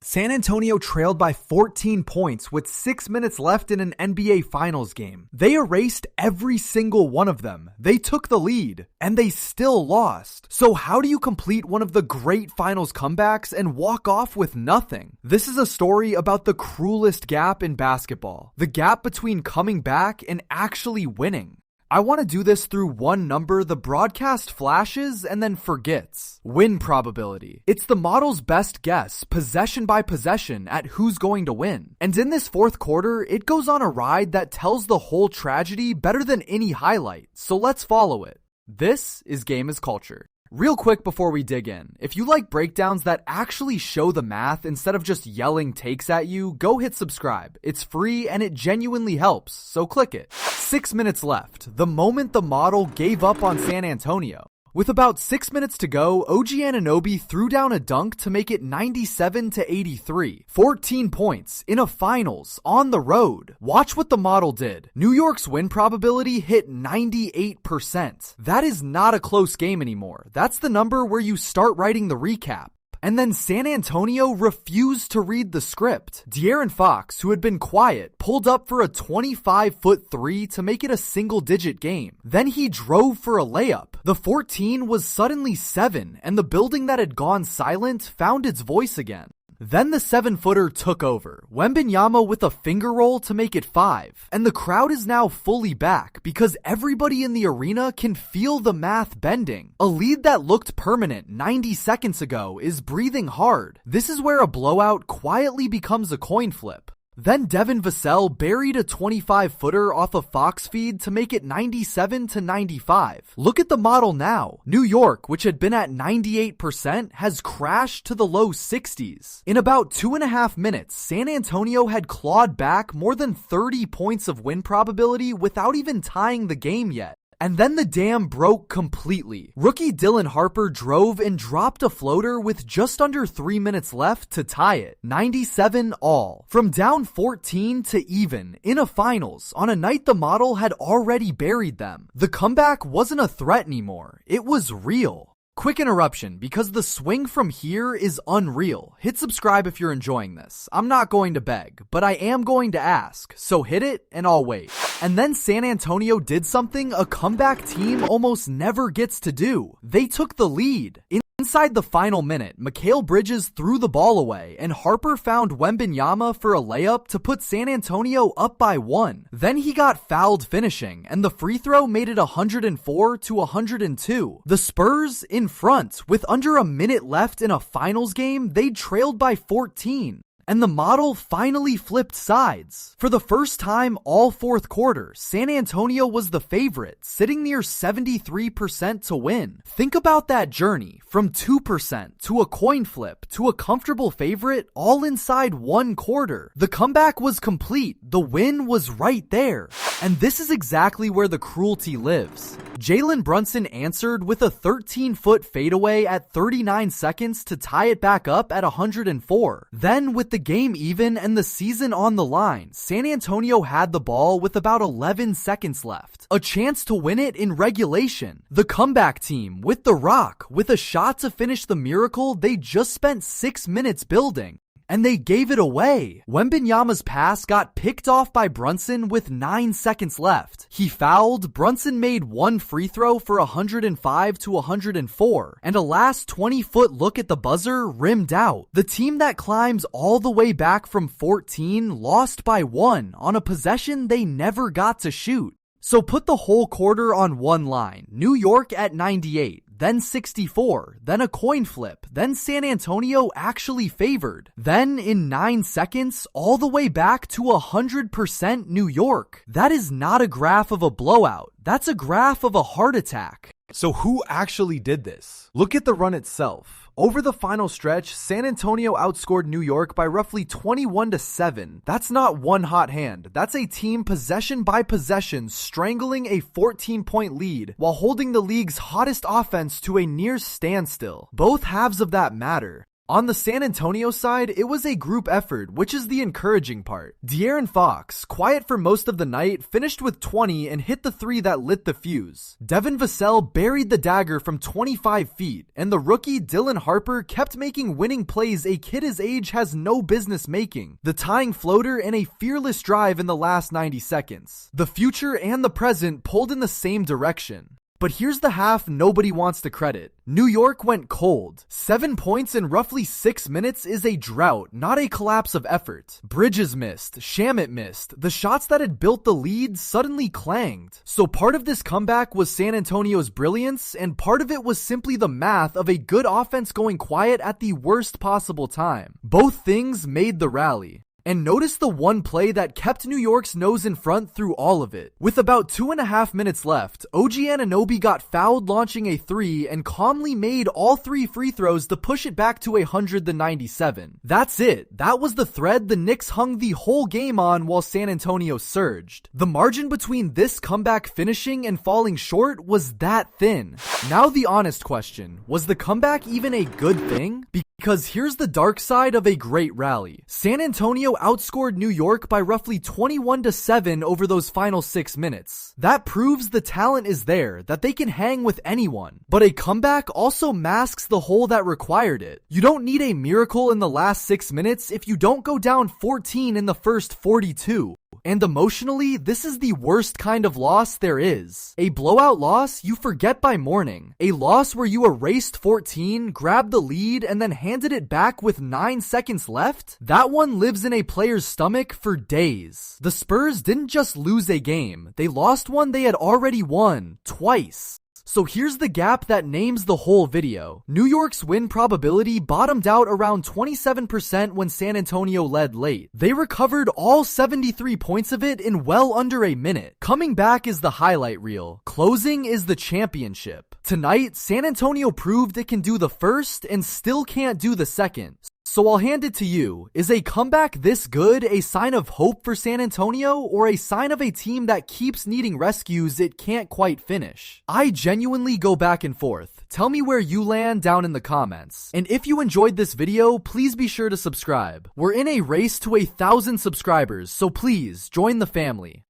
San Antonio trailed by 14 points with 6 minutes left in an NBA Finals game. They erased every single one of them. They took the lead, and they still lost. So how do you complete one of the great Finals comebacks and walk off with nothing? This is a story about the cruelest gap in basketball. The gap between coming back and actually winning. I want to do this through one number the broadcast flashes and then forgets. Win probability. It's the model's best guess, possession by possession, at who's going to win. And in this fourth quarter, it goes on a ride that tells the whole tragedy better than any highlight. So let's follow it. This is Game is Culture. Real quick before we dig in, if you like breakdowns that actually show the math instead of just yelling takes at you, go hit subscribe. It's free and it genuinely helps, so click it. 6 minutes left, the moment the model gave up on San Antonio. With about 6 minutes to go, OG Anunoby threw down a dunk to make it 97-83. 14 points in a finals on the road. Watch what the model did. New York's win probability hit 98%. That is not a close game anymore. That's the number where you start writing the recap. And then San Antonio refused to read the script. De'Aaron Fox, who had been quiet, pulled up for a 25-foot three to make it a single-digit game. Then he drove for a layup. The 14 was suddenly 7, and the building that had gone silent found its voice again. Then the 7-footer took over, Wembanyama with a finger roll to make it 5. And the crowd is now fully back because everybody in the arena can feel the math bending. A lead that looked permanent 90 seconds ago is breathing hard. This is where a blowout quietly becomes a coin flip. Then Devin Vassell buried a 25-footer off a Fox feed to make it 97-95. Look at the model now. New York, which had been at 98%, has crashed to the low 60s. In about 2.5 minutes, San Antonio had clawed back more than 30 points of win probability without even tying the game yet. And then the dam broke completely. Rookie Dylan Harper drove and dropped a floater with just under 3 minutes left to tie it. 97 all. From down 14 to even, in a finals, on a night the model had already buried them. The comeback wasn't a threat anymore. It was real. Quick interruption, because the swing from here is unreal. Hit subscribe if you're enjoying this. I'm not going to beg, but I am going to ask, so hit it and I'll wait. And then San Antonio did something a comeback team almost never gets to do. They took the lead. Inside the final minute, Mikal Bridges threw the ball away, and Harper found Wembanyama for a layup to put San Antonio up by 1. Then he got fouled finishing, and the free throw made it 104-102. The Spurs in front. With under a minute left in a finals game, they trailed by 14. And the model finally flipped sides. For the first time all fourth quarter, San Antonio was the favorite, sitting near 73% to win. Think about that journey, from 2% to a coin flip to a comfortable favorite, all inside one quarter. The comeback was complete. The win was right there. And this is exactly where the cruelty lives. Jalen Brunson answered with a 13-foot fadeaway at 39 seconds to tie it back up at 104. Then, with the game even and the season on the line, San Antonio had the ball with about 11 seconds left. A chance to win it in regulation. The comeback team, with The Rock, with a shot to finish the miracle they just spent 6 minutes building. And they gave it away. Wembanyama's pass got picked off by Brunson with 9 seconds left. He fouled, Brunson made one free throw for 105-104, and a last 20-foot look at the buzzer rimmed out. The team that climbs all the way back from 14 lost by 1 on a possession they never got to shoot. So put the whole quarter on one line. New York at 98. Then 64, then a coin flip, then San Antonio actually favored. Then in 9 seconds, all the way back to 100% New York. That is not a graph of a blowout. That's a graph of a heart attack. So who actually did this? Look at the run itself. Over the final stretch, San Antonio outscored New York by roughly 21-7. That's not one hot hand. That's a team possession by possession strangling a 14-point lead while holding the league's hottest offense to a near standstill. Both halves of that matter. On the San Antonio side, it was a group effort, which is the encouraging part. De'Aaron Fox, quiet for most of the night, finished with 20 and hit the three that lit the fuse. Devin Vassell buried the dagger from 25 feet, and the rookie Dylan Harper kept making winning plays a kid his age has no business making. The tying floater and a fearless drive in the last 90 seconds. The future and the present pulled in the same direction. But here's the half nobody wants to credit. New York went cold. 7 points in roughly 6 minutes is a drought, not a collapse of effort. Bridges missed, Shamet missed. The shots that had built the lead suddenly clanged. So part of this comeback was San Antonio's brilliance, and part of it was simply the math of a good offense going quiet at the worst possible time. Both things made the rally. And notice the one play that kept New York's nose in front through all of it. With about 2.5 minutes left, OG Anunoby got fouled launching a three and calmly made all 3 free throws to push it back to 100-97. That's it. That was the thread the Knicks hung the whole game on while San Antonio surged. The margin between this comeback finishing and falling short was that thin. Now the honest question, was the comeback even a good thing? Because here's the dark side of a great rally. San Antonio outscored New York by roughly 21-7 over those final 6 minutes. That proves the talent is there, that they can hang with anyone. But a comeback also masks the hole that required it. You don't need a miracle in the last 6 minutes if you don't go down 14 in the first 42. And emotionally, this is the worst kind of loss there is. A blowout loss you forget by morning. A loss where you erased 14, grabbed the lead, and then handed it back with 9 seconds left? That one lives in a player's stomach for days. The Spurs didn't just lose a game. They lost one they had already won, twice. So here's the gap that names the whole video. New York's win probability bottomed out around 27% when San Antonio led late. They recovered all 73 points of it in well under a minute. Coming back is the highlight reel. Closing is the championship. Tonight, San Antonio proved it can do the first and still can't do the second. So I'll hand it to you. Is a comeback this good a sign of hope for San Antonio, or a sign of a team that keeps needing rescues it can't quite finish? I genuinely go back and forth. Tell me where you land down in the comments. And if you enjoyed this video, please be sure to subscribe. We're in a race to 1,000 subscribers, so please join the family.